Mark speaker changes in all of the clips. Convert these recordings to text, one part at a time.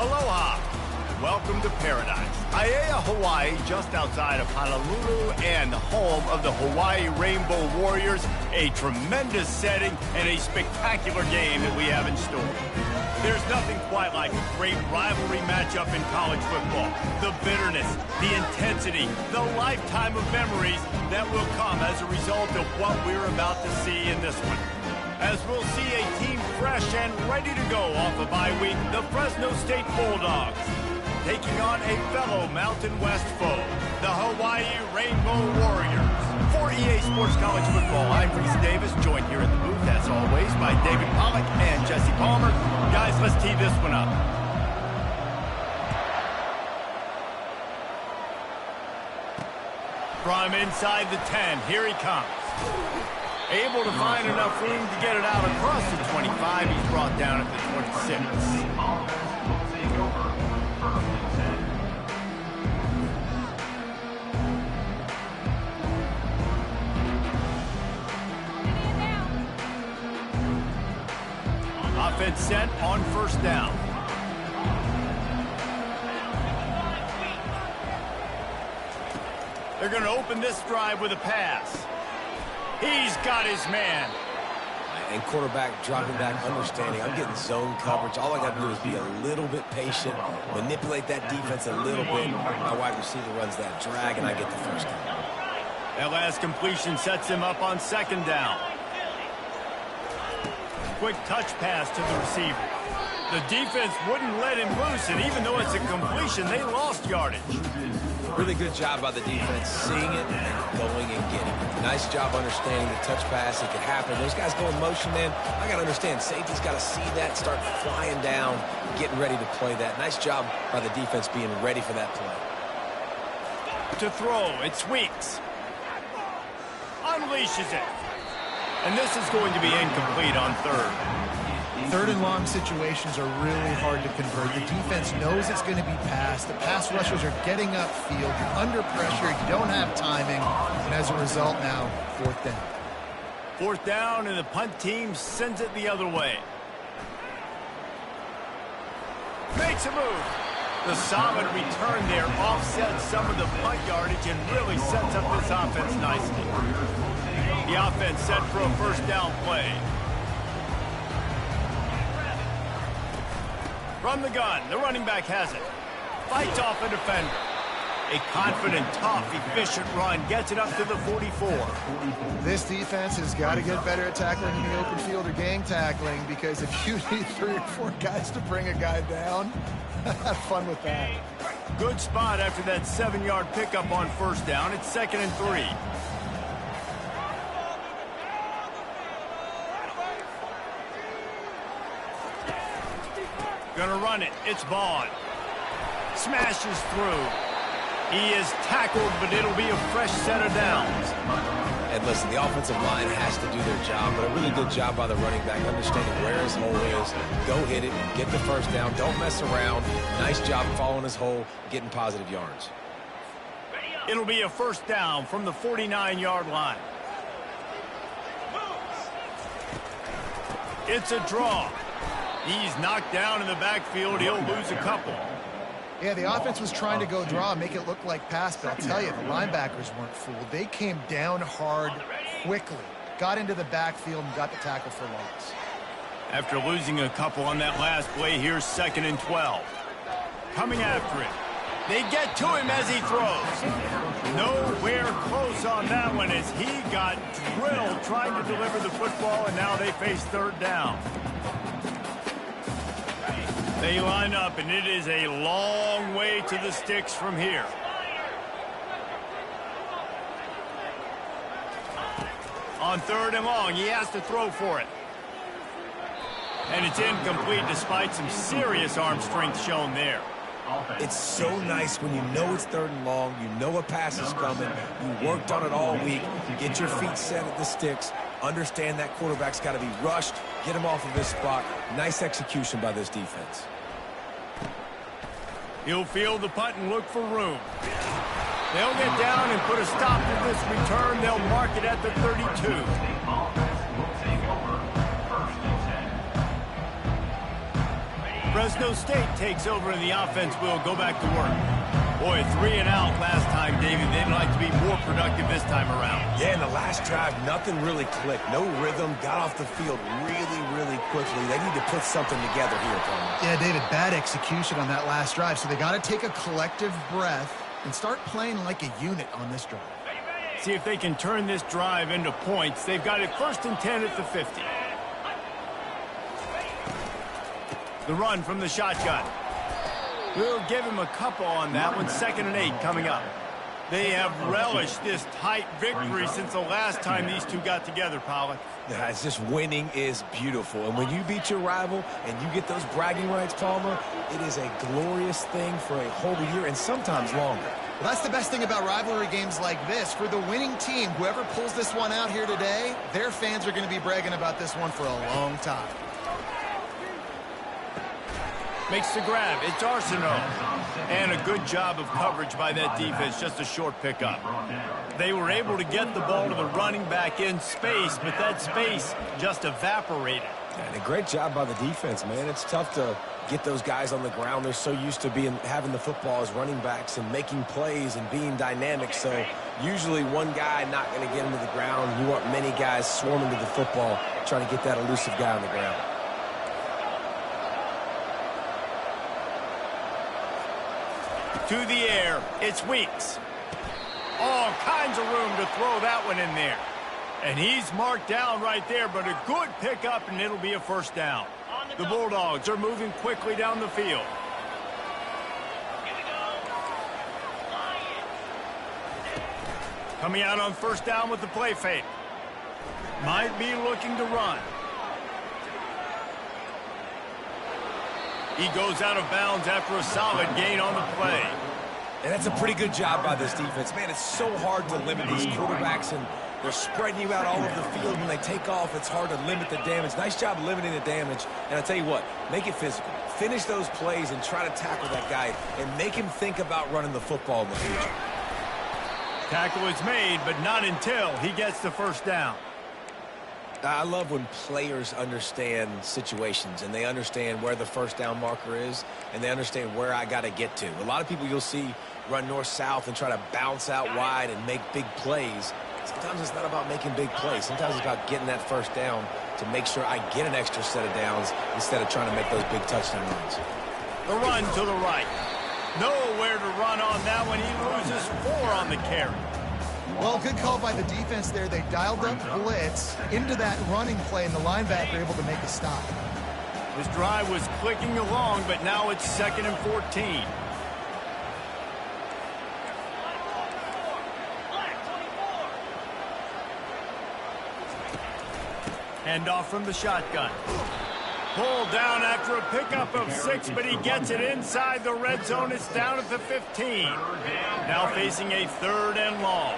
Speaker 1: Aloha. Welcome to paradise. Aiea, Hawaii, just outside of Honolulu and the home of the Hawaii Rainbow Warriors. A tremendous setting and a spectacular game that we have in store. There's nothing quite like a great rivalry matchup in college football. The bitterness, the intensity, the lifetime of memories that will come as a result of what we're about to see in this one. As we'll see a team fresh and ready to go off a bye week, the Fresno State Bulldogs, taking on a fellow Mountain West foe, the Hawaii Rainbow Warriors. For EA Sports College Football, I'm Reese Davis, joined here in the booth, as always, by David Pollack and Jesse Palmer. Guys, let's tee this one up. From inside the 10, here he comes. Able to find enough room to get it out across the 25. He's brought down at the 26. Offense set on first down. They're going to open this drive with a pass. He's got his man.
Speaker 2: And quarterback dropping back, understanding I'm getting zone coverage. All I got to do is be a little bit patient, manipulate that defense a little bit. My wide receiver runs that drag, and I get the first down.
Speaker 1: That last completion sets him up on second down. Quick touch pass to the receiver. The defense wouldn't let him loose, and even though it's a completion, they lost yardage.
Speaker 2: Really good job by the defense, seeing it and going and getting it. Nice job understanding the touch pass. It could happen. Those guys go in motion, man. I got to understand, safety's got to see that, start flying down, getting ready to play that. Nice job by the defense being ready for that play.
Speaker 1: To throw, it's Weeks. Unleashes it. And this is going to be incomplete on third.
Speaker 3: Third and long situations are really hard to convert. The defense knows it's going to be passed. The pass rushers are getting upfield. You're under pressure. You don't have timing. And as a result now, fourth down.
Speaker 1: Fourth down, and the punt team sends it the other way. Makes a move. The solid return there offsets some of the punt yardage and really sets up this offense nicely. The offense set for a first down play. From the gun, the running back has it. Fights off a defender. A confident, tough, efficient run gets it up to the 44.
Speaker 3: This defense has got to get better at tackling in the open field or gang tackling, because if you need 3 or 4 guys to bring a guy down, have fun with that.
Speaker 1: Good spot after that 7-yard pickup on first down. It's 2nd and 3. Gonna run it. It's Vaughn. Smashes through. He is tackled, but it'll be a fresh set of downs.
Speaker 2: And listen, the offensive line has to do their job, but a really good job by the running back, understanding where his hole is. Go hit it, get the first down, don't mess around. Nice job following his hole, getting positive yards.
Speaker 1: It'll be a first down from the 49-yard line. It's a draw. He's knocked down in the backfield. He'll lose a couple.
Speaker 3: Yeah, the offense was trying to go draw, make it look like pass, but I'll tell you, the linebackers weren't fooled. They came down hard quickly, got into the backfield, and got the tackle for loss.
Speaker 1: After losing a couple on that last play, here's 2nd and 12. Coming after him. They get to him as he throws. Nowhere close on that one as he got drilled trying to deliver the football, and now they face third down. They line up, and it is a long way to the sticks from here. On 3rd and long, he has to throw for it. And it's incomplete despite some serious arm strength shown there.
Speaker 2: It's so nice when you know it's 3rd and long, you know a pass is coming, you worked on it all week, get your feet set at the sticks, understand that quarterback's got to be rushed, get him off of this spot. Nice execution by this defense.
Speaker 1: He'll field the punt and look for room. They'll get down and put a stop to this return. They'll mark it at the 32. Fresno State takes over and the offense will go back to work. Boy, 3 and out last time, David. They'd like to be more productive this time around.
Speaker 2: Yeah, in the last drive, nothing really clicked. No rhythm, got off the field really quickly. They need to put something together here, Palmer.
Speaker 3: Yeah, David, bad execution on that last drive, so they got to take a collective breath and start playing like a unit on this drive.
Speaker 1: See if they can turn this drive into points. They've got it 1st and 10 at the 50. The run from the shotgun. We'll give him a couple on that one. 2nd and 8 coming up. They have relished this tight victory since the last time these two got together, Pollock.
Speaker 2: Yeah, it's just winning is beautiful. And when you beat your rival and you get those bragging rights, Palmer, it is a glorious thing for a whole year and sometimes longer.
Speaker 3: Well, that's the best thing about rivalry games like this. For the winning team, whoever pulls this one out here today, their fans are going to be bragging about this one for a long time.
Speaker 1: Makes the grab. It's Arsenault. And a good job of coverage by that defense. Just a short pickup. They were able to get the ball to the running back in space, but that space just evaporated.
Speaker 2: And a great job by the defense, man. It's tough to get those guys on the ground. They're so used to having the football as running backs and making plays and being dynamic. So usually one guy not going to get him to the ground. You want many guys swarming to the football, trying to get that elusive guy on the ground.
Speaker 1: To the air, it's Weeks. All kinds of room to throw that one in there. And he's marked down right there, but a good pickup, and it'll be a 1st down. The Bulldogs are moving quickly down the field. Coming out on 1st down with the play fake. Might be looking to run. He goes out of bounds after a solid gain on the play.
Speaker 2: And that's a pretty good job by this defense. Man, it's so hard to limit these quarterbacks, and they're spreading you out all over the field. When they take off, it's hard to limit the damage. Nice job limiting the damage. And I tell you what, make it physical. Finish those plays and try to tackle that guy and make him think about running the football in the future.
Speaker 1: Tackle is made, but not until he gets the 1st down.
Speaker 2: I love when players understand situations and they understand where the 1st down marker is and they understand where I got to get to. A lot of people you'll see run north-south and try to bounce out wide and make big plays. Sometimes it's not about making big plays. Sometimes it's about getting that 1st down to make sure I get an extra set of downs instead of trying to make those big touchdown runs.
Speaker 1: The run to the right. Nowhere to run on that one. He loses 4 on the carry.
Speaker 3: Well, good call by the defense there. They dialed up blitz into that running play, and the linebacker able to make a stop.
Speaker 1: This drive was clicking along, but now it's 2nd and 14. Handoff from the shotgun. Pulled down after a pickup of 6, but he gets it inside the red zone. It's down at the 15. Now facing a 3rd and long.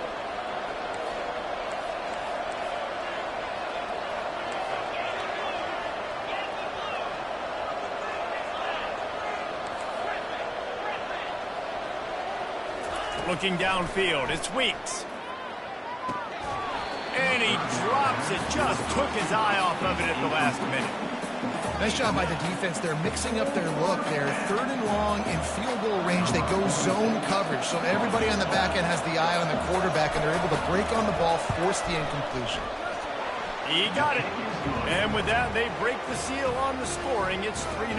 Speaker 1: Looking downfield, it's Weeks. And he drops it, just took his eye off of it at the last minute.
Speaker 3: Nice job by the defense. They're mixing up their look there. 3rd and long in field goal range. They go zone coverage. So everybody on the back end has the eye on the quarterback, and they're able to break on the ball, force the incompletion.
Speaker 1: He got it. And with that, they break the seal on the scoring. It's 3-0.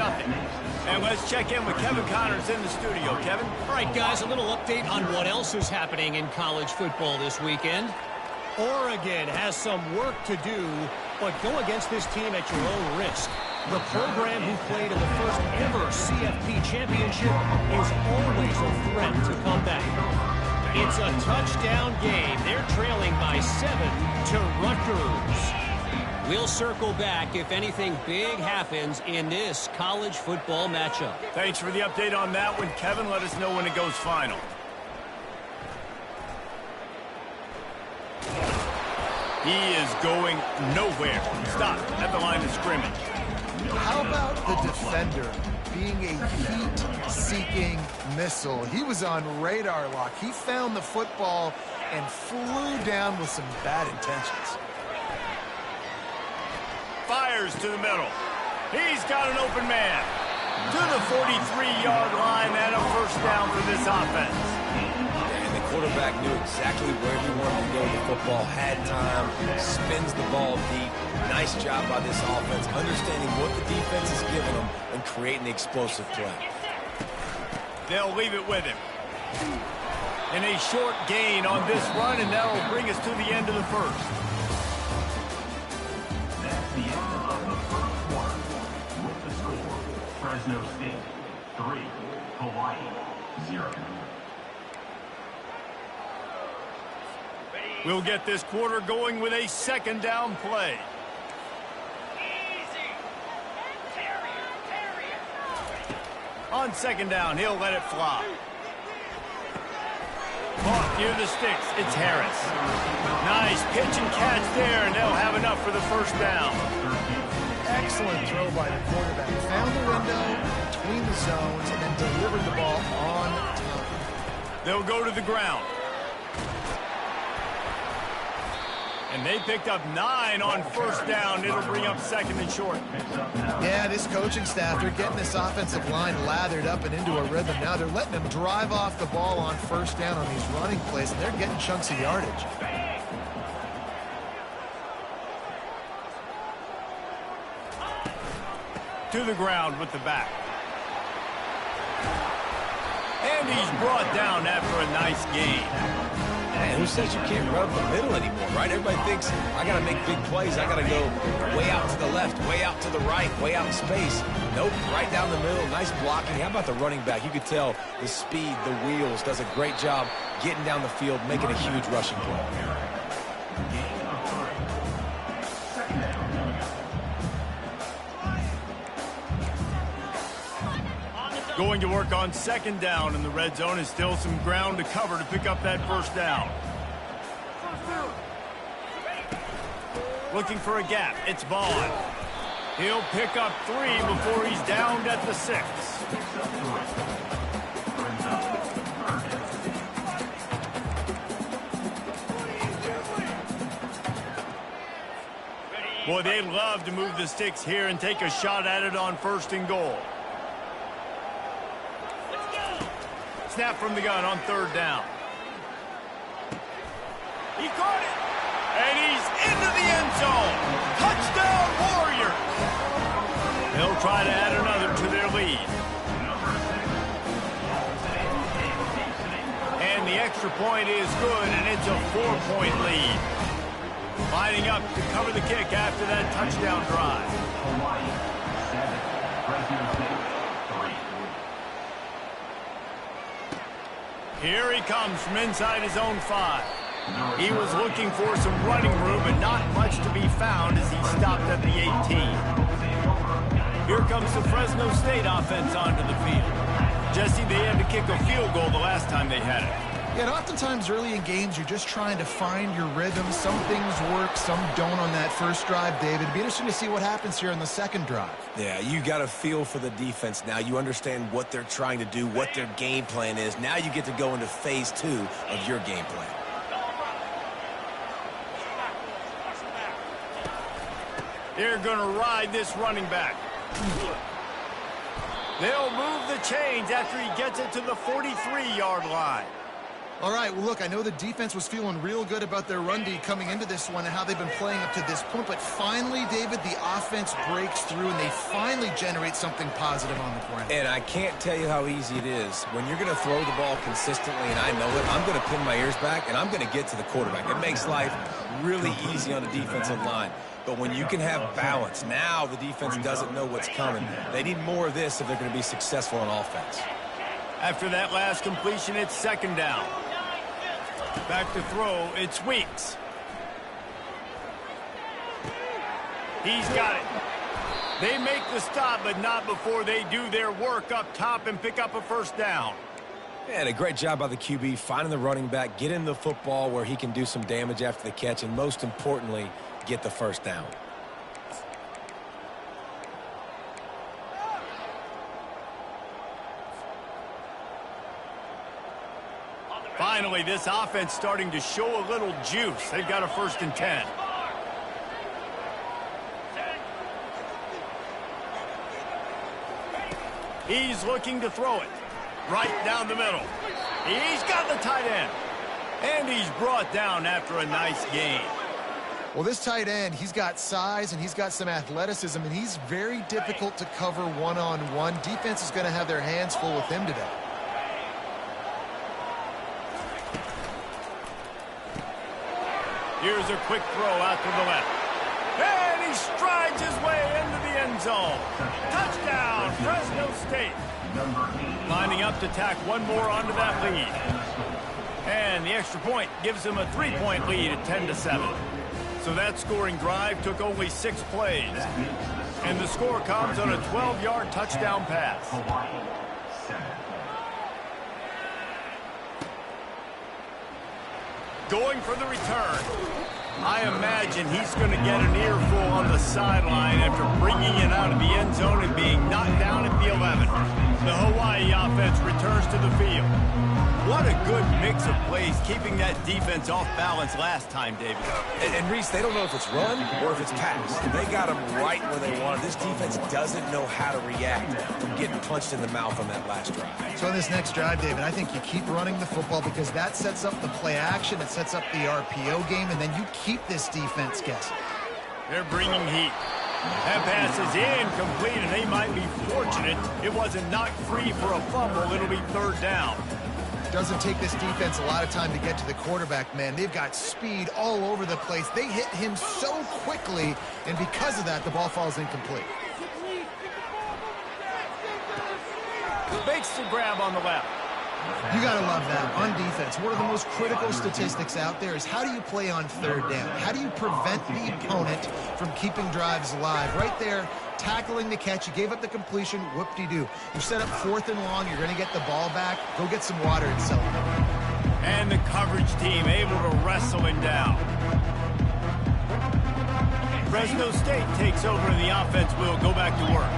Speaker 1: And let's check in with Kevin Connors in the studio. Kevin?
Speaker 4: All right, guys, a little update on what else is happening in college football this weekend. Oregon has some work to do, but go against this team at your own risk. The program who played in the first ever CFP championship is always a threat to come back. It's a touchdown game. They're trailing by 7 to Rutgers. We'll circle back if anything big happens in this college football matchup.
Speaker 1: Thanks for the update on that one, Kevin. Let us know when it goes final. He is going nowhere. Stop at the line of scrimmage.
Speaker 3: How about the defender being a heat-seeking missile? He was on radar lock. He found the football and flew down with some bad intentions.
Speaker 1: Fires to the middle. He's got an open man. To the 43-yard line and a first down for this offense.
Speaker 2: And the quarterback knew exactly where he wanted to go with the football, had time, spins the ball deep. Nice job by this offense, understanding what the defense is giving them and creating the explosive play.
Speaker 1: They'll leave it with him. And a short gain on this run, and that will bring us to the end of the first.
Speaker 5: That's the end of the first quarter. With the score, Fresno State 3, Hawaii 0.
Speaker 1: We'll get this quarter going with a second down play. On second down, he'll let it fly. Caught near the sticks, it's Harris. Nice pitch and catch there, and they'll have enough for the first down.
Speaker 3: Excellent throw by the quarterback. Found the window between the zones and then delivered the ball on time.
Speaker 1: They'll go to the ground. And they picked up 9 on first down. It'll bring up second and short.
Speaker 3: Yeah, this coaching staff, they're getting this offensive line lathered up and into a rhythm. Now they're letting them drive off the ball on first down on these running plays, and they're getting chunks of yardage.
Speaker 1: To the ground with the back. And he's brought down after a nice gain.
Speaker 2: Man, who says you can't run up the middle anymore, right? Everybody thinks, I got to make big plays. I got to go way out to the left, way out to the right, way out in space. Nope, right down the middle. Nice blocking. How about the running back? You could tell the speed, the wheels, does a great job getting down the field, making a huge rushing play.
Speaker 1: Going to work on second down in the red zone, is still some ground to cover to pick up that first down. Looking for a gap, it's Vaughn. He'll pick up 3 before he's downed at the 6. Boy, they'd love to move the sticks here and take a shot at it on first and goal. Snap from the gun on third down. He caught it. And he's into the end zone. Touchdown, Warriors. They'll try to add another to their lead. And the extra point is good, and it's a 4-point lead. Lining up to cover the kick after that touchdown drive.
Speaker 5: Hawaii 7, Fresno State 3.
Speaker 1: Here he comes from inside his own 5. He was looking for some running room, but not much to be found as he stopped at the 18. Here comes the Fresno State offense onto the field. Jesse, they had to kick a field goal the last time they had it.
Speaker 3: Yeah, and oftentimes early in games, you're just trying to find your rhythm. Some things work, some don't on that first drive, David. It'd be interesting to see what happens here on the second drive.
Speaker 2: Yeah, you got a feel for the defense now. You understand what they're trying to do, what their game plan is. Now you get to go into phase 2 of your game plan.
Speaker 1: They're going to ride this running back. They'll move the chains after he gets it to the 43-yard line.
Speaker 3: All right, well, look, I know the defense was feeling real good about their run D coming into this one and how they've been playing up to this point, but finally, David, the offense breaks through and they finally generate something positive on the ground.
Speaker 2: And I can't tell you how easy it is. When you're going to throw the ball consistently, and I know it, I'm going to pin my ears back, and I'm going to get to the quarterback. It makes life really easy on the defensive line. But when you can have balance, now the defense doesn't know what's coming. They need more of this if they're going to be successful on offense.
Speaker 1: After that last completion, it's second down. Back to throw, it's Weeks. He's got it. They make the stop, but not before they do their work up top and pick up a first down.
Speaker 2: And a great job by the QB, finding the running back, getting the football where he can do some damage after the catch, and most importantly, get the first down.
Speaker 1: Finally, this offense starting to show a little juice. They've got a 1st and 10. He's looking to throw it right down the middle. He's got the tight end. And he's brought down after a nice gain.
Speaker 3: Well, this tight end, he's got size and he's got some athleticism, and he's very difficult to cover one-on-one. Defense is going to have their hands full with him today.
Speaker 1: Here's a quick throw out to the left. And he strides his way into the end zone. Touchdown, Fresno State. Lining up to tack one more onto that lead. And the extra point gives him a 3-point lead at 10-7. So that scoring drive took only 6 plays. And the score comes on a 12-yard touchdown pass. Going for the return. I imagine he's going to get an earful on the sideline after bringing it out of the end zone and being knocked down at the 11. The Hawaii offense returns to the field. What a good mix of plays, keeping that defense off balance last time, David.
Speaker 2: And Reese, they don't know if it's run or if it's pass. They got them right where they want it. This defense doesn't know how to react from getting punched in the mouth on that last drive.
Speaker 3: So in this next drive, David, I think you keep running the football because that sets up the play action, it sets up the RPO game, and then you keep this defense guessing.
Speaker 1: They're bringing heat. That pass is incomplete, and they might be fortunate it wasn't knocked free for a fumble. It'll be 3rd down.
Speaker 3: Doesn't take this defense a lot of time to get to the quarterback, man. They've got speed all over the place. They hit him so quickly, and because of that, the ball falls incomplete.
Speaker 1: Fakes the grab on the left.
Speaker 3: You got to love that. On defense, one of the most critical statistics out there is how do you play on 3rd down? How do you prevent the opponent from keeping drives alive? Right there, tackling the catch. You gave up the completion. Whoop-de-doo. You set up 4th and long. You're going to get the ball back. Go get some water and celebrate.
Speaker 1: And the coverage team able to wrestle him down. Fresno State takes over and the offense will go back to work.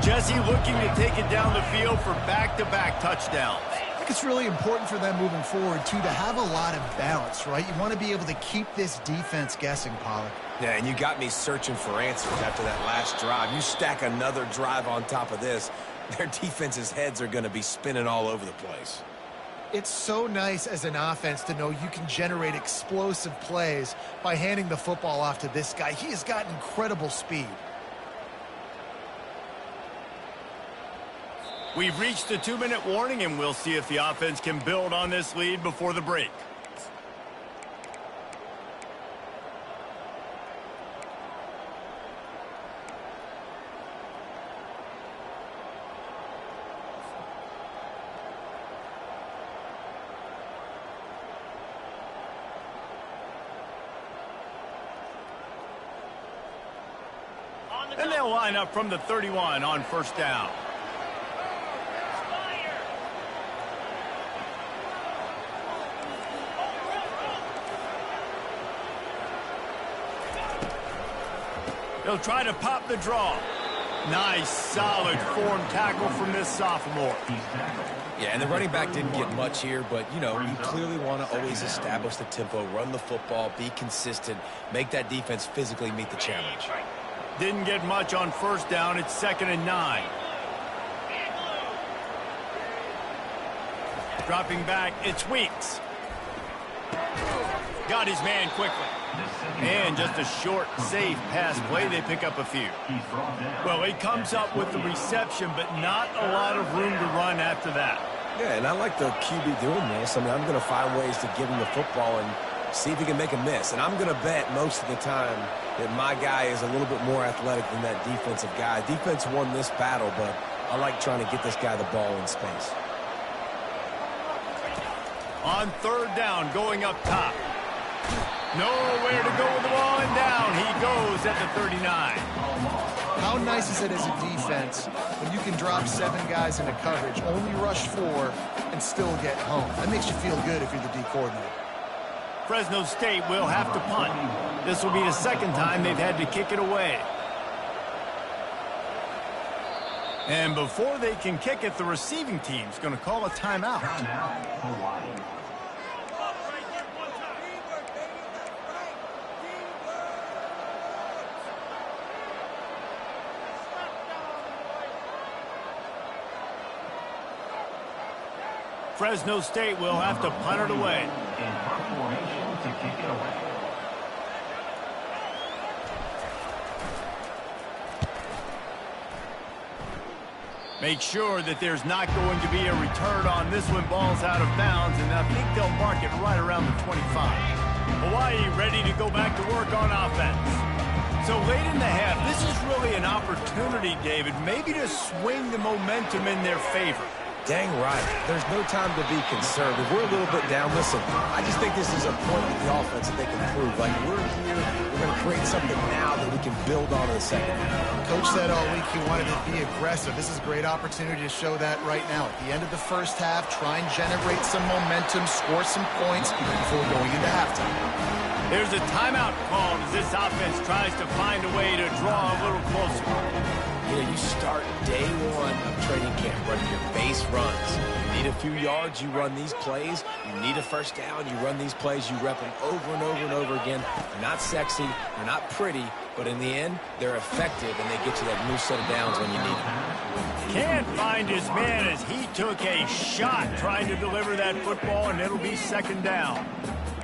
Speaker 1: Jesse looking to take it down the field for back-to-back touchdowns.
Speaker 3: I think it's really important for them moving forward, too, to have a lot of balance, right? You want to be able to keep this defense guessing, Pollard.
Speaker 2: Yeah, and you got me searching for answers after that last drive. You stack another drive on top of this, their defense's heads are going to be spinning all over the place.
Speaker 3: It's so nice as an offense to know you can generate explosive plays by handing the football off to this guy. He has got incredible speed.
Speaker 1: We've reached the 2-minute warning, and we'll see if the offense can build on this lead before the break. And they'll line up from the 31 on 1st down. He'll try to pop the draw. Nice, solid form tackle from this sophomore.
Speaker 2: Yeah, and the running back didn't get much here, but, you know, you clearly want to always establish the tempo, run the football, be consistent, make that defense physically meet the challenge.
Speaker 1: Didn't get much on 1st down. It's 2nd and 9. Dropping back, it's Weeks. Got his man quickly. And just a short, safe pass play. They pick up a few. Well, he comes up with the reception, but not a lot of room to run after that.
Speaker 2: Yeah, and I like the QB doing this. I mean, I'm going to find ways to give him the football and see if he can make a miss. And I'm going to bet most of the time that my guy is a little bit more athletic than that defensive guy. Defense won this battle, but I like trying to get this guy the ball in space.
Speaker 1: On 3rd down, going up top. Nowhere to go with the ball, and down he goes at the 39.
Speaker 3: How nice is it as a defense when you can drop 7 guys into coverage, only rush 4, and still get home? That makes you feel good if you're the D coordinator.
Speaker 1: Fresno State will have to punt. This will be the 2nd time they've had to kick it away. And before they can kick it, the receiving team's going to call a timeout.
Speaker 5: Timeout, Hawaii.
Speaker 1: Fresno State will have to punt it away.
Speaker 5: In front formation to kick it away.
Speaker 1: Make sure that there's not going to be a return on this one. Ball's out of bounds, and I think they'll mark it right around the 25. Hawaii ready to go back to work on offense. So late in the half, this is really an opportunity, David, maybe to swing the momentum in their favor.
Speaker 2: Dang right. There's no time to be concerned. If we're a little bit down, listen, I just think this is a point with the offense that they can prove. Like, we're here, we're going to create something now that we can build on in the second half.
Speaker 3: Coach said all week he wanted to be aggressive. This is a great opportunity to show that right now. At the end of the first half, try and generate some momentum, score some points before going into halftime.
Speaker 1: There's a timeout called as this offense tries to find a way to draw a little closer.
Speaker 2: You know, you start day one of training camp running your base runs. You need a few yards, you run these plays. You need a first down, you run these plays. You rep them over and over and over again. They're not sexy, they're not pretty, but in the end, they're effective, and they get you that new set of downs when you need them.
Speaker 1: Can't find his man as he took a shot trying to deliver that football, and it'll be second down.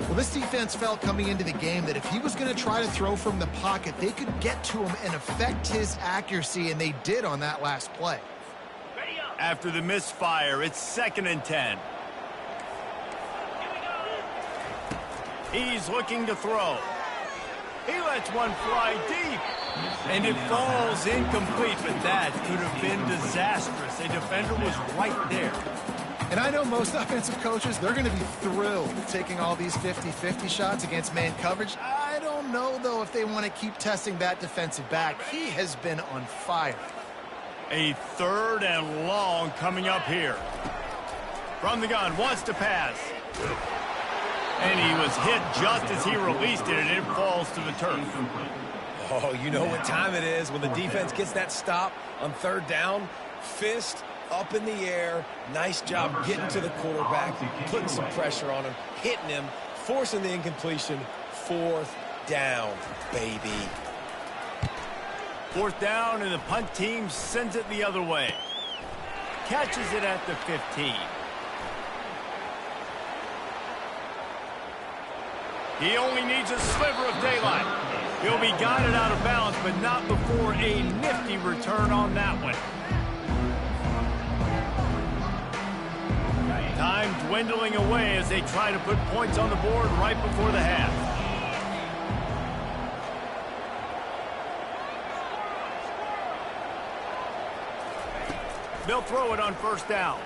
Speaker 3: Well, this defense felt coming into the game that if he was going to try to throw from the pocket, they could get to him and affect his accuracy, and they did on that last play.
Speaker 1: After the misfire, it's 2nd and 10. He's looking to throw. He lets one fly deep, and it falls incomplete, but that could have been disastrous. A defender was right there.
Speaker 3: And I know most offensive coaches, they're going to be thrilled taking all these 50-50 shots against man coverage. I don't know, though, if they want to keep testing that defensive back. He has been on fire.
Speaker 1: A 3rd and long coming up here. From the gun, wants to pass. And he was hit just as he released it, and it falls to the turf.
Speaker 2: Oh, you know what time it is when the defense gets that stop on 3rd down. Fist up in the air. Nice job getting to the quarterback, putting some pressure on him, hitting him, forcing the incompletion. 4th down, baby.
Speaker 1: 4th down, and the punt team sends it the other way. Catches it at the 15. He only needs a sliver of daylight. He'll be guided out of bounds, but not before a nifty return on that one. Time dwindling away as they try to put points on the board right before the half. They'll throw it on 1st down.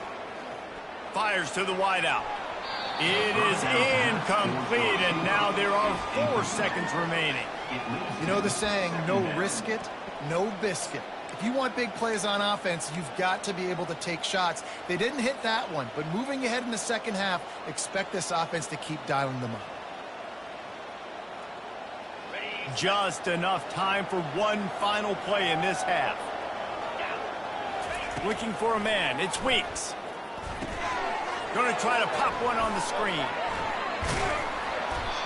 Speaker 1: Fires to the wideout. It is incomplete, and now there are 4 seconds remaining.
Speaker 3: You know the saying, no risk it, no biscuit. If you want big plays on offense, you've got to be able to take shots. They didn't hit that one, but moving ahead in the second half, expect this offense to keep dialing them up.
Speaker 1: Just enough time for one final play in this half. Looking for a man, it's Weeks. Going to try to pop one on the screen.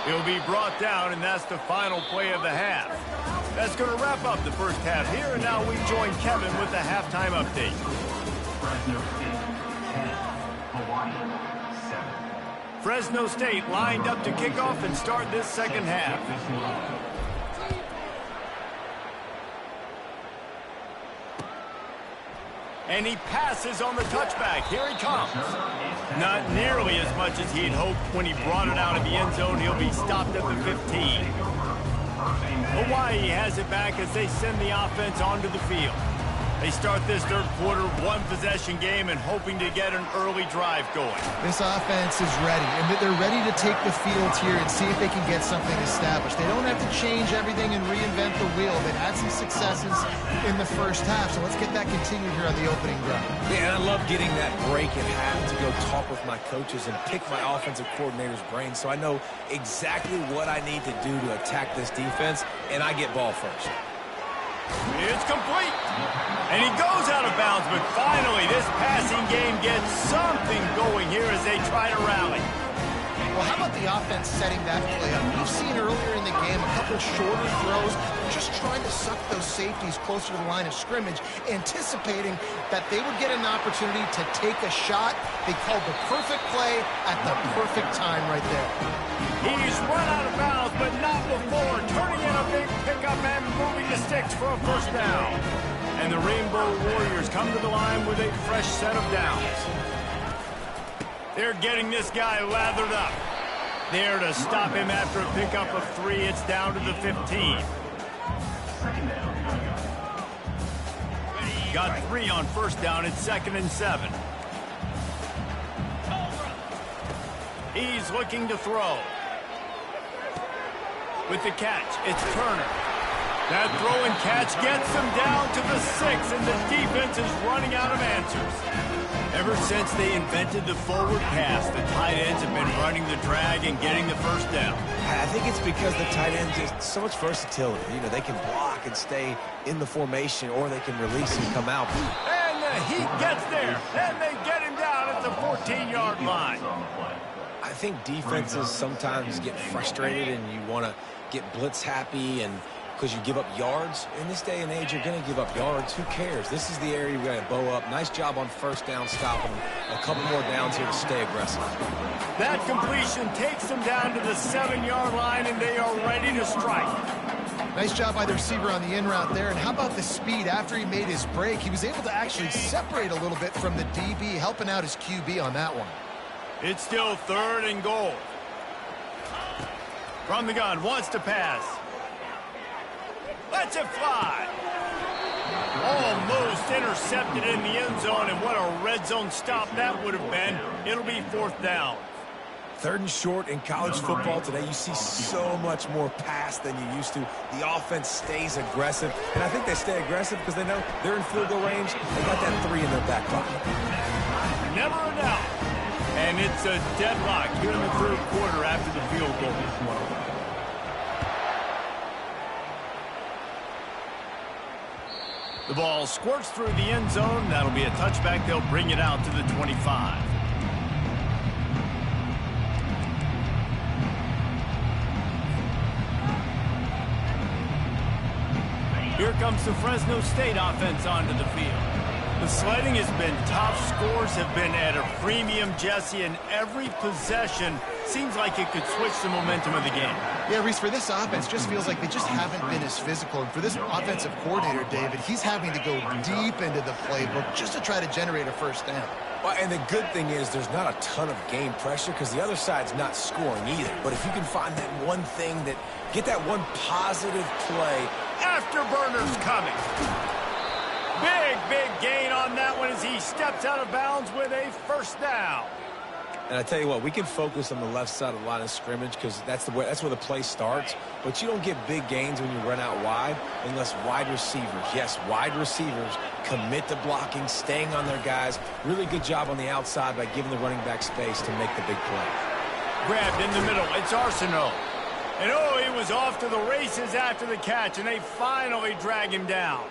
Speaker 1: He'll be brought down, and that's the final play of the half. That's going to wrap up the first half here, and now we join Kevin with the halftime update.
Speaker 5: Fresno State 10, Hawaii 7.
Speaker 1: Fresno State lined up to kick off and start this second half. And he passes on the touchback. Here he comes. Not nearly as much as he'd hoped when he brought it out of the end zone. He'll be stopped at the 15. Hawaii has it back as they send the offense onto the field. They start this third quarter, one-possession game, and hoping to get an early drive going.
Speaker 3: This offense is ready, and they're ready to take the field here and see if they can get something established. They don't have to change everything and reinvent the wheel. They've had some successes in the first half, so let's get that continued here on the opening drive.
Speaker 2: Yeah, and I love getting that break at half to go talk with my coaches and pick my offensive coordinator's brain so I know exactly what I need to do to attack this defense, and I get ball first.
Speaker 1: It's complete. And he goes out of bounds, but finally this passing game gets something going here as they try to rally.
Speaker 3: Well, how about the offense setting that play up? We've seen earlier in the game a couple shorter throws, just trying to suck those safeties closer to the line of scrimmage, anticipating that they would get an opportunity to take a shot. They called the perfect play at the perfect time right there.
Speaker 1: He's run out of bounds, but not before turning in a big pickup and moving the sticks for a first down. And the Rainbow Warriors come to the line with a fresh set of downs. They're getting this guy lathered up. There to stop him after a pickup of 3. It's down to the 15. Got 3 on first down. It's 2nd and 7. He's looking to throw. With the catch, it's Turner. That throw and catch gets him down to the 6, and the defense is running out of answers. Ever since they invented the forward pass, the tight ends have been running the drag and getting the first down.
Speaker 2: I think it's because the tight ends just so much versatility. You know, they can block and stay in the formation, or they can release and come out.
Speaker 1: And the heat gets there, and they get him down at the 14-yard line.
Speaker 2: I think defenses sometimes get frustrated and you want to get blitz happy and because you give up yards. In this day and age, you're going to give up yards. Who cares? This is the area you got to bow up. Nice job on first down, stopping a couple more downs here to stay aggressive.
Speaker 1: That completion takes them down to the 7-yard line, and they are ready to strike.
Speaker 3: Nice job by the receiver on the in route there. And how about the speed? After he made his break, he was able to actually separate a little bit from the DB, helping out his QB on that one. It's
Speaker 1: still 3rd and goal. From the gun, wants to pass. Lets it fly. Almost intercepted in the end zone, and what a red zone stop that would have been. It'll be 4th down.
Speaker 2: 3rd and short in college football today. You see so much more pass than you used to. The offense stays aggressive, and I think they stay aggressive because they know they're in field goal range. They got that 3 in their back pocket.
Speaker 1: Never a doubt. And it's a deadlock here in the 3rd quarter after the field goal. The ball squirts through the end zone. That'll be a touchback. They'll bring it out to the 25. Here comes the Fresno State offense onto the field. The sledding has been tough. Scores have been at a premium, Jesse, and every possession seems like it could switch the momentum of the game.
Speaker 3: Yeah, Reese, for this offense, just feels like they just haven't been as physical. And for this offensive coordinator, David, he's having to go deep into the playbook just to try to generate a first down.
Speaker 2: Well, and the good thing is there's not a ton of game pressure because the other side's not scoring either. But if you can find that one thing that, get that one positive play.
Speaker 1: Afterburner's coming. Big gain on that one as he steps out of bounds with a first down.
Speaker 2: And I tell you what, we can focus on the left side of the line of scrimmage because that's where the play starts. But you don't get big gains when you run out wide unless wide receivers, yes, wide receivers commit to blocking, staying on their guys. Really good job on the outside by giving the running back space to make the big play.
Speaker 1: Grabbed in the middle. It's Arsenault. And he was off to the races after the catch, and they finally drag him down.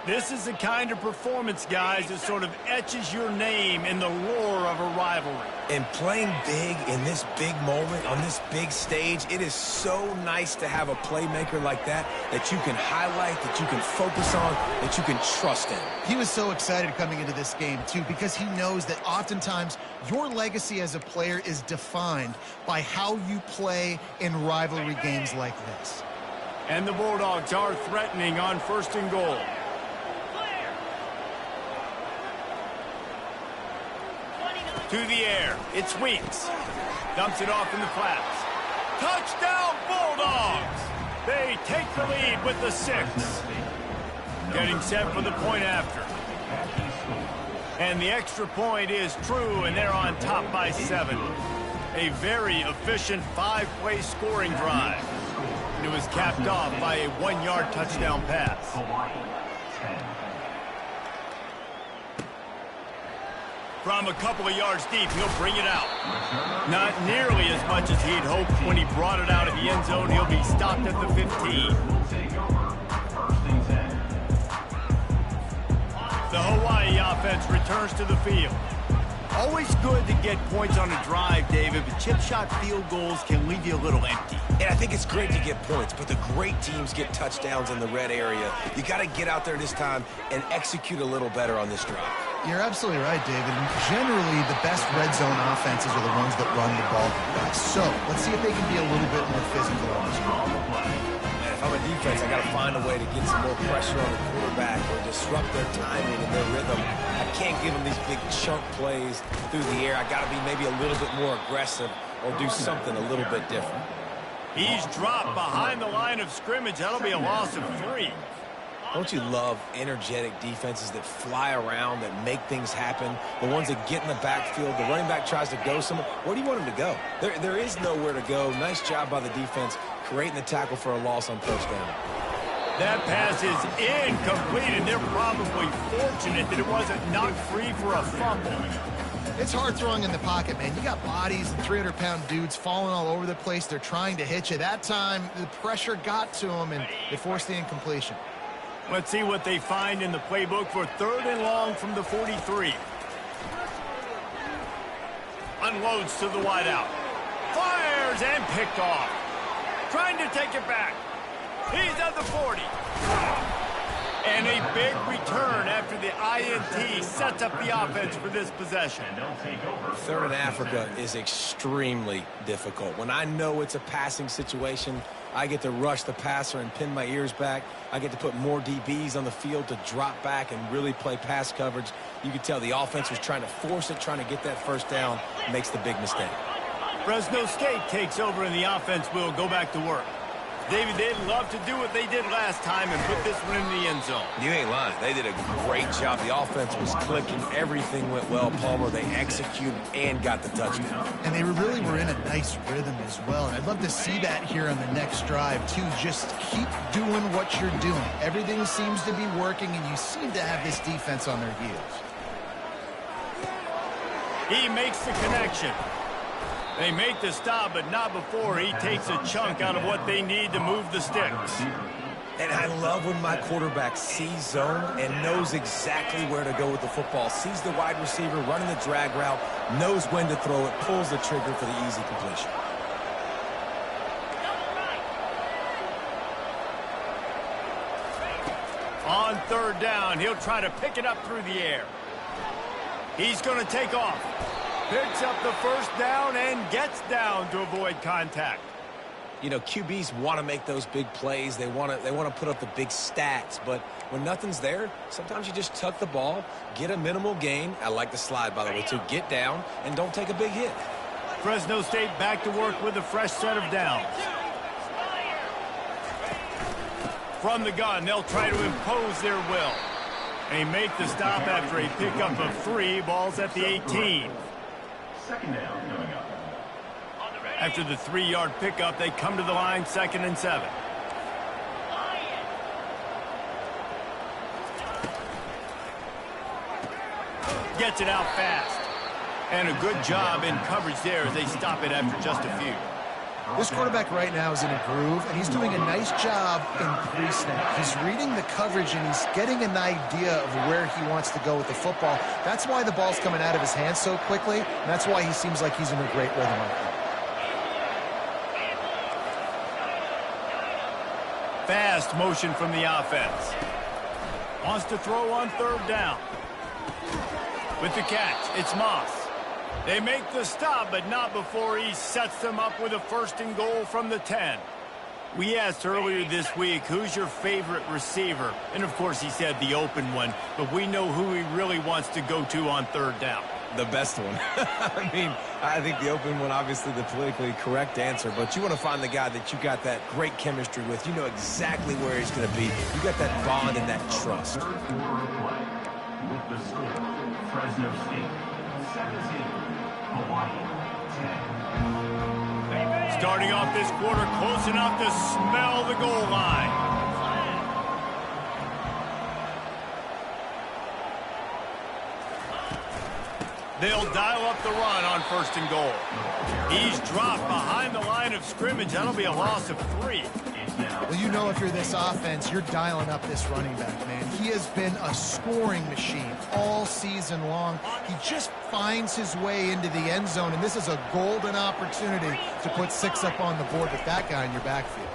Speaker 1: This is the kind of performance, guys, that sort of etches your name in the roar of a rivalry.
Speaker 2: And playing big in this big moment, on this big stage, it is so nice to have a playmaker like that you can highlight, that you can focus on, that you can trust in.
Speaker 3: He was so excited coming into this game, too, because he knows that oftentimes your legacy as a player is defined by how you play in rivalry games like this.
Speaker 1: And the Bulldogs are threatening on 1st and goal. To the air, it's Weeks. Dumps it off in the flats. Touchdown, Bulldogs! They take the lead with the 6. Getting set for the point after. And the extra point is true, and they're on top by 7. A very efficient 5-play scoring drive. It was capped off by a 1-yard touchdown pass. From a couple of yards deep, he'll bring it out. Not nearly as much as he'd hoped when he brought it out of the end zone. He'll be stopped at the 15. The Hawaii offense returns to the field. Always good to get points on a drive, David, but chip shot field goals can leave you a little empty.
Speaker 2: And I think it's great to get points, but the great teams get touchdowns in the red area. You got to get out there this time and execute a little better on this drive.
Speaker 3: You're absolutely right, David. And generally, the best red zone offenses are the ones that run the ball best. So let's see if they can be a little bit more physical on this drive.
Speaker 2: And if I'm a defense, I got to find a way to get some more pressure on the quarterback or disrupt their timing and their rhythm. I can't give them these big chunk plays through the air. I got to be maybe a little bit more aggressive or do something a little bit different.
Speaker 1: He's dropped behind the line of scrimmage. That'll be a loss of 3.
Speaker 2: Don't you love energetic defenses that fly around, that make things happen? The ones that get in the backfield, the running back tries to go somewhere. Where do you want him to go? There is nowhere to go. Nice job by the defense creating the tackle for a loss on first down.
Speaker 1: That pass is incomplete, and they're probably fortunate that it wasn't knocked free for a fumble.
Speaker 3: It's hard throwing in the pocket, man. You got bodies and 300-pound dudes falling all over the place. They're trying to hit you. That time, the pressure got to them, and it forced the incompletion.
Speaker 1: Let's see what they find in the playbook for 3rd and long from the 43. Unloads to the wideout. Fires and picked off. Trying to take it back. He's at the 40. And a big return after the INT sets up the offense for this possession.
Speaker 2: 3rd and Africa is extremely difficult. When I know it's a passing situation, I get to rush the passer and pin my ears back. I get to put more DBs on the field to drop back and really play pass coverage. You can tell the offense was trying to force it, trying to get that first down, makes the big mistake.
Speaker 1: Fresno State takes over and the offense will go back to work. David, they'd love to do what they did last time and put this one in the end zone.
Speaker 2: You ain't lying. They did a great job. The offense was clicking. Everything went well. Palmer, they executed and got the touchdown.
Speaker 3: And they really were in a nice rhythm as well. And I'd love to see that here on the next drive, too. Just keep doing what you're doing. Everything seems to be working, and you seem to have this defense on their heels.
Speaker 1: He makes the connection. They make the stop, but not before he takes a chunk out of what they need to move the sticks.
Speaker 2: And I love when my quarterback sees zone and knows exactly where to go with the football. Sees the wide receiver running the drag route, knows when to throw it, pulls the trigger for the easy completion.
Speaker 1: On 3rd down, he'll try to pick it up through the air. He's going to take off. Picks up the first down and gets down to avoid contact.
Speaker 2: You know, QBs want to make those big plays. They want to put up the big stats. But when nothing's there, sometimes you just tuck the ball, get a minimal gain. I like the slide, by the way, too. Get down and don't take a big hit.
Speaker 1: Fresno State back to work with a fresh set of downs. From the gun, they'll try to impose their will. They make the stop after a pickup of 3. Ball's at the 18.
Speaker 5: 2nd down coming up.
Speaker 1: After the 3-yard pickup, they come to the line, 2nd and 7. Gets it out fast. And a good job in coverage there as they stop it after just a few.
Speaker 3: This quarterback right now is in a groove, and he's doing a nice job in pre-snap. He's reading the coverage, and he's getting an idea of where he wants to go with the football. That's why the ball's coming out of his hands so quickly, and that's why he seems like he's in a great rhythm right now.
Speaker 1: Fast motion from the offense. Wants to throw on 3rd down. With the catch, it's Moss. They make the stop, but not before he sets them up with a 1st and goal from the 10. We asked earlier this week, who's your favorite receiver? And, of course, he said the open one, but we know who he really wants to go to on 3rd down.
Speaker 2: The best one. I mean, I think the open one, obviously the politically correct answer, but you want to find the guy that you got that great chemistry with. You know exactly where he's going to be. You got that bond and that trust.
Speaker 5: 3rd quarter of play. With the score, Fresno State 17, Hawaii 10.
Speaker 1: Starting off this quarter close enough to smell the goal line. They'll dial up the run on 1st and goal. He's dropped behind the line of scrimmage. That'll be a loss of 3.
Speaker 3: Well, you know if you're this offense, you're dialing up this running back, man. he has been a scoring machine all season long. He just finds his way into the end zone, and this is a golden opportunity to put 6 up on the board with that guy in your backfield.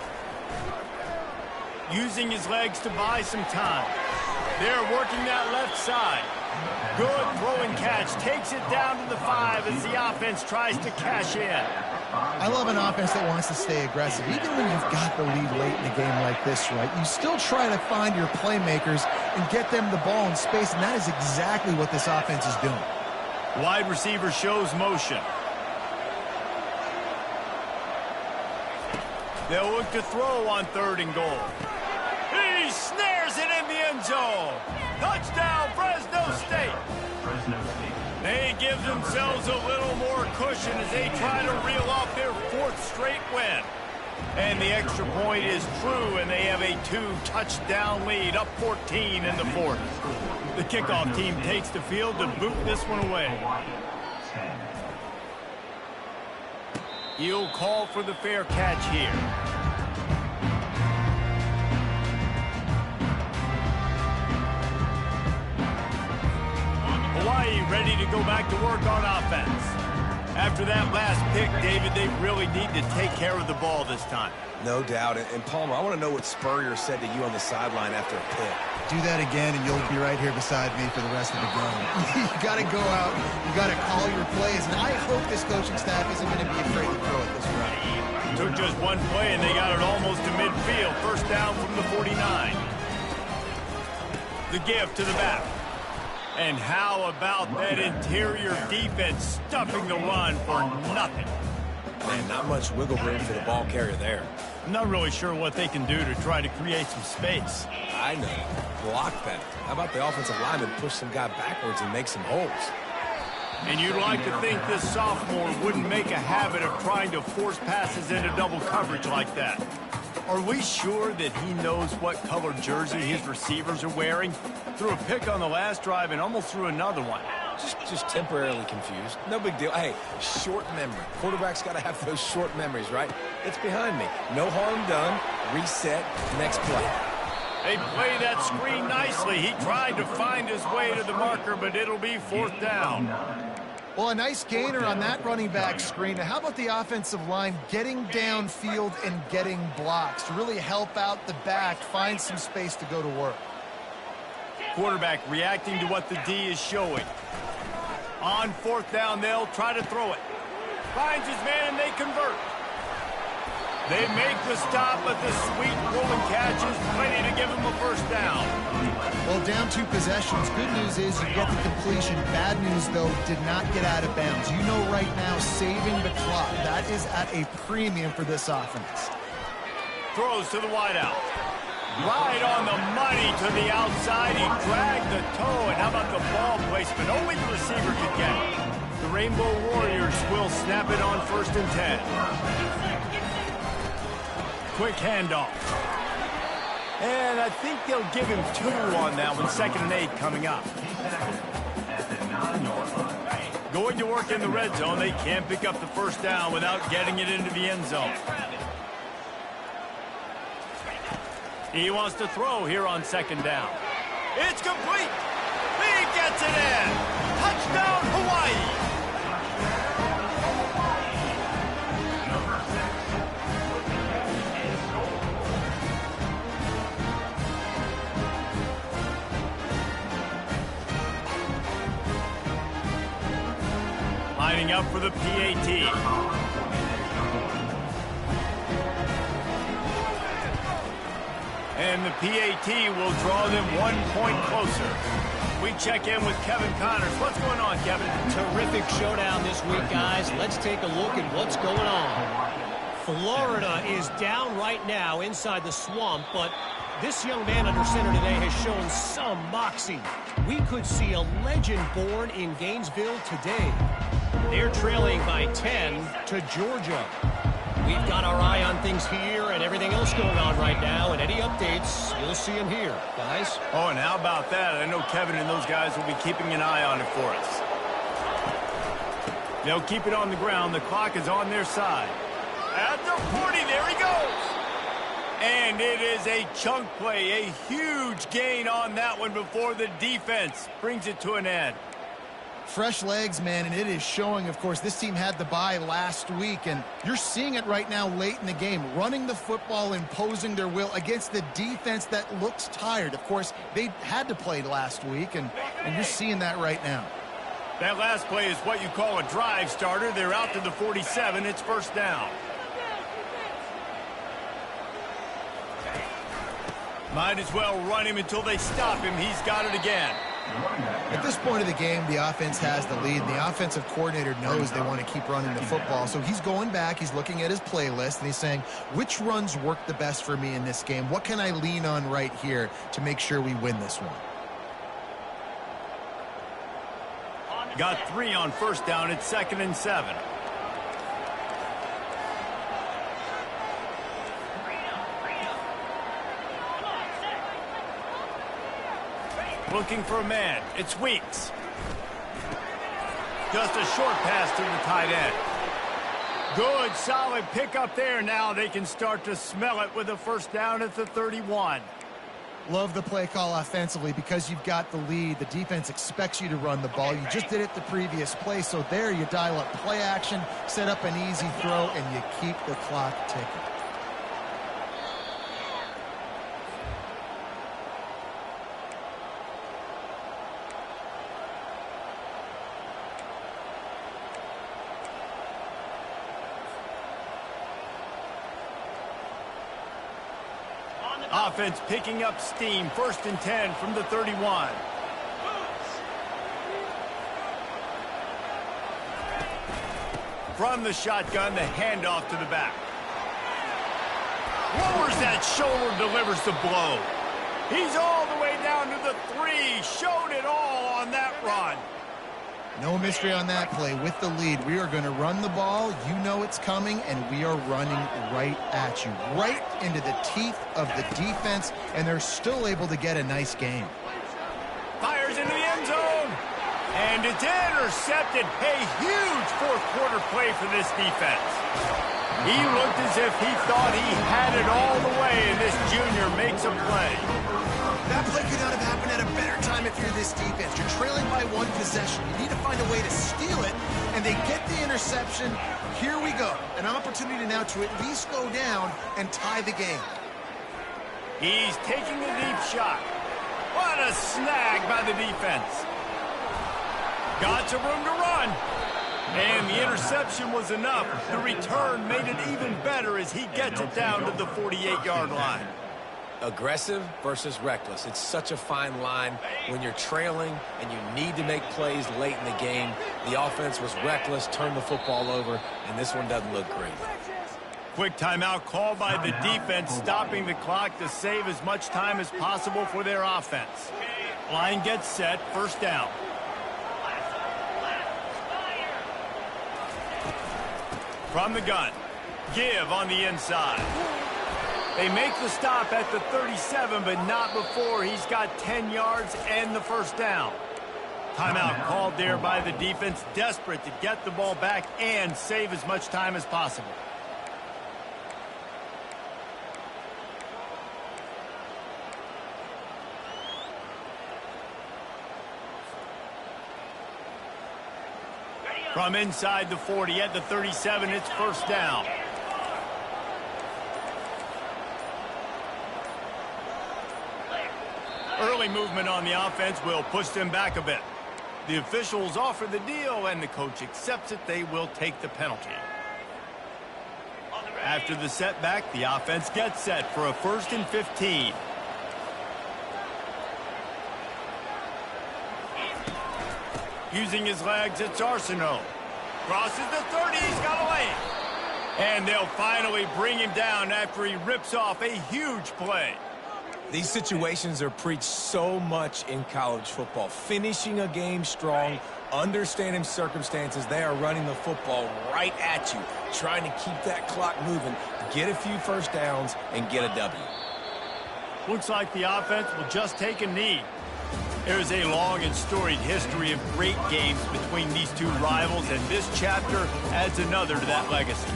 Speaker 1: Using his legs to buy some time. They're working that left side. Good throw and catch. Takes it down to the 5 as the offense tries to cash in.
Speaker 3: I love an offense that wants to stay aggressive. Even when you've got the lead late in a game like this, right, you still try to find your playmakers and get them the ball in space, and that is exactly what this offense is doing.
Speaker 1: Wide receiver shows motion. They'll look to throw on 3rd and goal. He snares it in the end zone. Touchdown, Fresno State.
Speaker 5: Fresno State.
Speaker 1: They give themselves a little more cushion as they try to reel off their 4th straight win. And the extra point is true, and they have a 2-touchdown lead, up 14 in the 4th. The kickoff team takes the field to boot this one away. He'll call for the fair catch here. Hawaii ready to go back to work on offense. After that last pick, David, they really need to take care of the ball this time.
Speaker 2: No doubt. And Palmer, I want to know what Spurrier said to you on the sideline after a pick.
Speaker 3: Do that again, and you'll be right here beside me for the rest of the game. You got to go out. You got to call your plays, and I hope this coaching staff isn't going to be afraid to throw it this route.
Speaker 1: Took just one play, and they got it almost to midfield. First down from the 49. The give to the back. And how about that interior defense stuffing the run for nothing?
Speaker 2: Man, not much wiggle room for the ball carrier there.
Speaker 1: I'm not really sure what they can do to try to create some space.
Speaker 2: I know. Block better. How about the offensive lineman push some guy backwards and make some holes?
Speaker 1: And you'd like to think this sophomore wouldn't make a habit of trying to force passes into double coverage like that. Are we sure that he knows what color jersey his receivers are wearing? Threw a pick on the last drive and almost threw another one.
Speaker 2: Just temporarily confused. No big deal. Hey, short memory. Quarterback's got to have those short memories, right? It's behind me. No harm done. Reset. Next play.
Speaker 1: They play that screen nicely. He tried to find his way to the marker, but it'll be 4th down.
Speaker 3: Well, a nice gainer on that running back screen. Now, how about the offensive line getting downfield and getting blocks to really help out the back, find some space to go to work?
Speaker 1: Quarterback reacting to what the D is showing. On 4th down, they'll try to throw it. Finds his man, and they convert. They make the stop, but the sweet rolling catch is plenty to give him a first down.
Speaker 3: Well, down 2 possessions. Good news is you get the completion. Bad news, though, did not get out of bounds. You know right now, saving the clock, that is at a premium for this offense.
Speaker 1: Throws to the wideout. Right on the money to the outside. He dragged the toe, and how about the ball placement? Only the receiver could get it. The Rainbow Warriors will snap it on 1st and 10. Quick handoff. And I think they'll give him 2 on that one. 2nd and 8 coming up. Going to work in the red zone. They can't pick up the first down without getting it into the end zone. He wants to throw here on 2nd down. It's complete. He gets it in. Touchdown, Hawaii. Lining up for the PAT. And the PAT will draw them 1 point closer. We check in with Kevin Connors. What's going on, Kevin?
Speaker 4: Terrific showdown this week, guys. Let's take a look at what's going on. Florida is down right now inside the swamp, but this young man under center today has shown some moxie. We could see a legend born in Gainesville today. They're trailing by 10 to Georgia. We've got our eye on things here and everything else going on right now, and any updates, you'll see them here, guys.
Speaker 1: Oh, and how about that? I know Kevin and those guys will be keeping an eye on it for us. They'll keep it on the ground. The clock is on their side. At the 40, there he goes. And it is a chunk play, a huge gain on that one before the defense brings it to an end.
Speaker 3: Fresh legs, man, and it is showing. Of course, this team had the bye last week, and you're seeing it right now late in the game, running the football, imposing their will against the defense that looks tired. Of course, they had to play last week, and you're seeing that right now.
Speaker 1: That last play is what you call a drive starter. They're out to the 47. It's first down. Might as well run him until they stop him. He's got it again.
Speaker 3: At this point of the game, the offense has the lead. The offensive coordinator knows they want to keep running the football. So he's going back, he's looking at his playlist, and he's saying, which runs work the best for me in this game? What can I lean on right here to make sure we win this one?
Speaker 1: Got 3 on first down. It's 2nd and 7. Looking for a man. It's Weeks. Just a short pass to the tight end. Good, solid pickup there. Now they can start to smell it with a first down at the 31.
Speaker 3: Love the play call offensively because you've got the lead. The defense expects you to run the ball. You just did it the previous play, so there you dial up play action, set up an easy throw, and you keep the clock ticking.
Speaker 1: Offense picking up steam. 1st and 10 from the 31. From the shotgun, the handoff to the back. Lowers that shoulder, delivers the blow. He's all the way down to the 3. Showed it all on that run.
Speaker 3: No mystery on that play. With the lead, we are going to run the ball. You know it's coming, and we are running right at you, right into the teeth of the defense, and they're still able to get a nice game.
Speaker 1: Fires into the end zone, and it's intercepted. A huge fourth-quarter play for this defense. He looked as if he thought he had it all the way, and this junior makes a play.
Speaker 6: That play could not have happened at a better time if you're this defense. You're trailing by 1 possession. You need to find a way to steal it, and they get the interception. Here we go. An opportunity now to at least go down and tie the game.
Speaker 1: He's taking a deep shot. What a snag by the defense. Got some room to run. And the interception was enough. The return made it even better as he gets it down to the 48-yard line.
Speaker 2: Aggressive versus reckless. It's such a fine line when you're trailing and you need to make plays late in the game. The offense was reckless, turned the football over, and this one doesn't look great.
Speaker 1: Quick timeout called by the defense, stopping the clock to save as much time as possible for their offense. Line gets set, first down. From the gun, give on the inside. They make the stop at the 37, but not before he's got 10 yards and the first down. Timeout called there by the defense, desperate to get the ball back and save as much time as possible. From inside the 40 at the 37, it's first down. Early movement on the offense will push them back a bit. The officials offer the deal, and the coach accepts it. They will take the penalty. After the setback, the offense gets set for a 1st and 15. Using his legs, it's Arsenault. Crosses the 30, he's got a lane. And they'll finally bring him down after he rips off a huge play.
Speaker 2: These situations are preached so much in college football. Finishing a game strong, understanding circumstances. They are running the football right at you, trying to keep that clock moving, get a few first downs, and get a W.
Speaker 1: Looks like the offense will just take a knee. There's a long and storied history of great games between these two rivals, and this chapter adds another to that legacy.